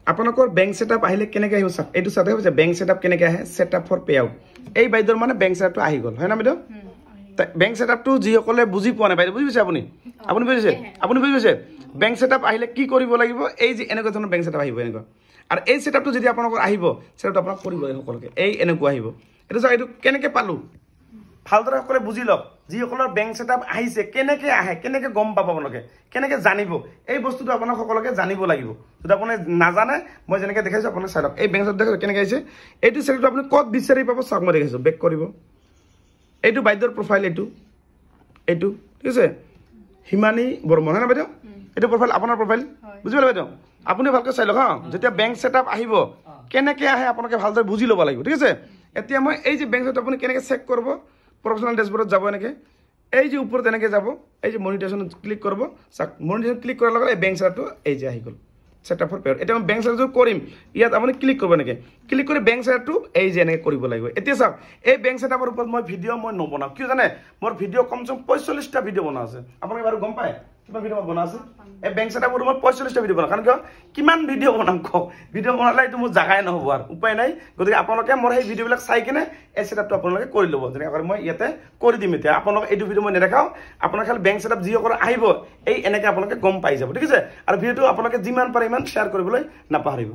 আপোনালোকৰ bank setup আহিলে কেনেকৈ আহিব চাওক এইটো চাতে হৈছে বেংক সেটআপ কেনেকৈ আহে সেটআপ ফৰ পে আউট এই বাইদৰ মানে বেংক সেটআপটো আহি গল হয় না বাইদেউ বেংক সেটআপটো যিসকলে বুজি পোৱা নাই বাইদেউ বুজি পাইছে আপুনি বুজিছে বেংক সেটআপ আহিলে কি কৰিব লাগিব এই যে এনেকুৱা ধৰণৰ বেংক সেটআপ আহিব এনেকুৱা আৰু এই সেটআপটো যদি আপোনালোকৰ আহিব সেটআপটো আপোনাক কৰিব লাগিব সকলোকে এই এনেকুৱা আহিব এটা চাওক এইটো কেনেকৈ পালো ভালদৰে সকলে বুজি লওক যিসকলৰ বেংক সেটআপ আহিছে কেনেকৈ আহে কেনেকৈ গম পাব আপোনালোকে কেনেকৈ জানিব এই বস্তুটো আপোনাক সকলোকে জানিব লাগিব যদি আপুনি নাজানে মই যেনেকৈ দেখাইছো আপোনাক চাই লওক এই বেংক সেটআপ দেখাইছো কেনেকৈ আহিছে এইটো সেটআপটো আপুনি ক'ত বিচাৰি পাব চাওক মই দেখাইছো বেক কৰিব এইটো বাইদেউৰ প্ৰফাইল এইটো ঠিক আছে হিমানী বৰ্মন হয় না বাইদেউ এইটো প্ৰফাইল আপোনাৰ প্ৰফাইল বুজি পালে বাইদেউ আপুনি ভালকৈ চাই লওক হা যেতিয়া বেংক সেটআপ আহিব কেনেকৈ আহে আপোনালোকে ভালদৰে বুজি ল'ব লাগিব ঠিক আছে এতিয়া মই এই যে বেংক সেটআপ আপুনি কেনেকৈ চেক কৰিব প্ৰফেশনাল ড্যাশবোৰ্ডত যাব এনেকৈ এই যে ওপৰত এনেকৈ যাব এই যে মনিটাইজেশন ক্লিক কৰিব চাওক মনিটাইজেশন ক্লিক কৰাৰ লগে এই বেংক সেটআপটো এই যে আহি গ'ল সেটআপ ফৰ পেয়াৰ এতিয়া মই বেংক সেটআপটো কৰিম ইয়াত আপুনি ক্লিক কৰিব এনেকৈ ক্লিক কৰি বেংক সেটআপটো এই যে এনেকৈ কৰিব লাগিব এতিয়া চাওক এই বেংক সেটআপৰ ওপৰত মই ভিডিঅ' মই নবনাওঁ কিয় জানে মোৰ ভিডিঅ' কমচে কম 45টা ভিডিঅ' বনোৱা আছে আপোনালোকে বাৰু গম পায় কিমান ভিডিঅ' বনোৱা আছে এই বেংক সেটআপৰ মই 45টা ভিডিঅ' বনাওঁ কাৰণ কিমান ভিডিঅ' বনাম কওক ভিডিঅ' বনালে এইটো মোৰ জাগাই নহ'ব আৰু উপায় নাই গতিকে আপোনালোকে মোৰ সেই ভিডিঅ'বিলাক চাই কিনে এই সেটআপটো আপোনালোকে কৰি ল'ব যেনেকৈ মই ইয়াতে কৰি দিম এতিয়া আপোনালোকে এইটো ভিডিঅ' মই নেদেখাওঁ আপোনালোকে খালি বেংক সেটআপ যিসকলে আহিব এই এনেকৈ আপোনালোকে গম পাই যাব ঠিক আছে আৰু ভিডিঅ'টো আপোনালোকে যিমান পাৰে ইমান শ্বেয়াৰ কৰিবলৈ নাপাহৰিব